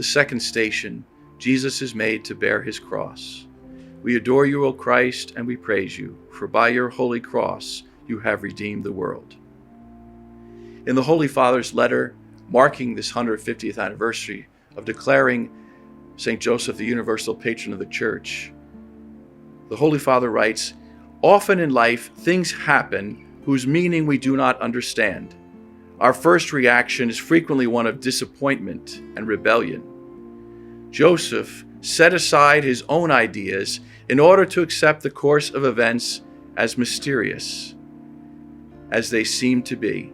The second station, Jesus is made to bear his cross. We adore you, O Christ, and we praise you, for by your holy cross you have redeemed the world. In the Holy Father's letter, marking this 150th anniversary of declaring St. Joseph the universal patron of the Church, the Holy Father writes, "Often in life, things happen whose meaning we do not understand. Our first reaction is frequently one of disappointment and rebellion. Joseph set aside his own ideas in order to accept the course of events as mysterious as they seem to be,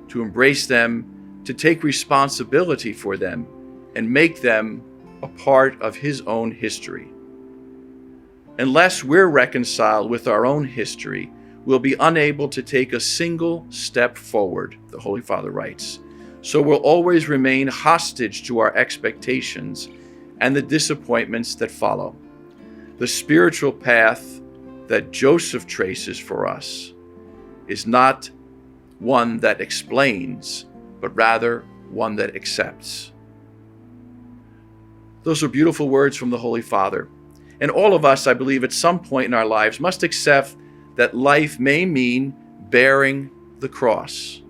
to embrace them, to take responsibility for them, and make them a part of his own history. Unless we're reconciled with our own history, we'll be unable to take a single step forward," the Holy Father writes. "So we'll always remain hostage to our expectations and the disappointments that follow. The spiritual path that Joseph traces for us is not one that explains, but rather one that accepts." Those are beautiful words from the Holy Father. And all of us, I believe, at some point in our lives must accept that life may mean bearing the cross.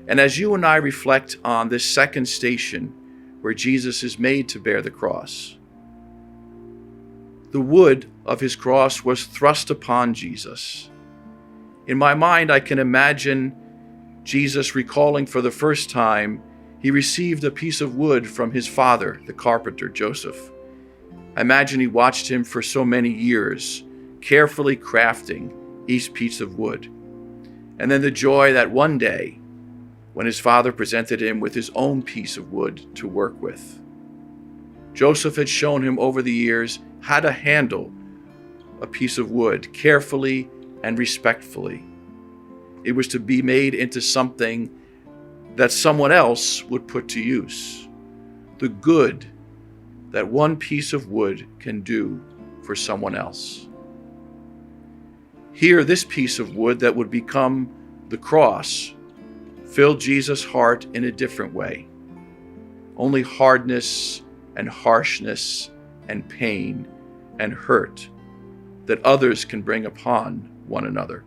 And as you and I reflect on this second station where Jesus is made to bear the cross, the wood of his cross was thrust upon Jesus. In my mind, I can imagine Jesus recalling for the first time he received a piece of wood from his father, the carpenter, Joseph. I imagine he watched him for so many years, carefully crafting each piece of wood. And then the joy that one day, when his father presented him with his own piece of wood to work with. Joseph had shown him over the years how to handle a piece of wood carefully and respectfully. It was to be made into something that someone else would put to use. The good that one piece of wood can do for someone else. Here, this piece of wood that would become the cross filled Jesus' heart in a different way. Only hardness and harshness and pain and hurt that others can bring upon one another.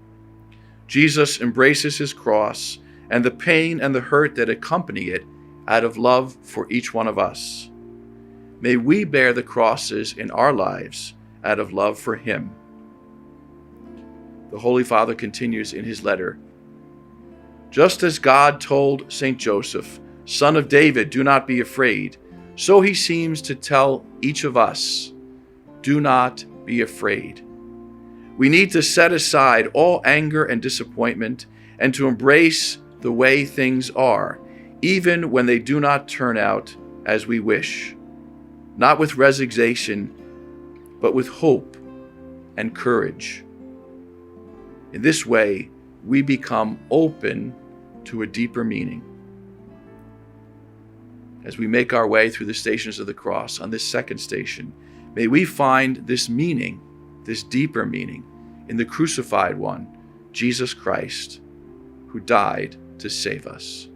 Jesus embraces his cross and the pain and the hurt that accompany it out of love for each one of us. May we bear the crosses in our lives out of love for him. The Holy Father continues in his letter, "Just as God told St. Joseph, son of David, do not be afraid, so he seems to tell each of us, do not be afraid. We need to set aside all anger and disappointment and to embrace the way things are, even when they do not turn out as we wish, not with resignation, but with hope and courage. In this way, we become open to a deeper meaning. As we make our way through the stations of the cross on this second station, may we find this meaning, this deeper meaning, in the crucified one, Jesus Christ, who died to save us.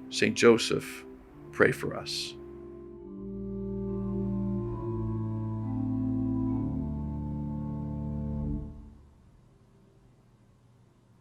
St. Joseph, pray for us."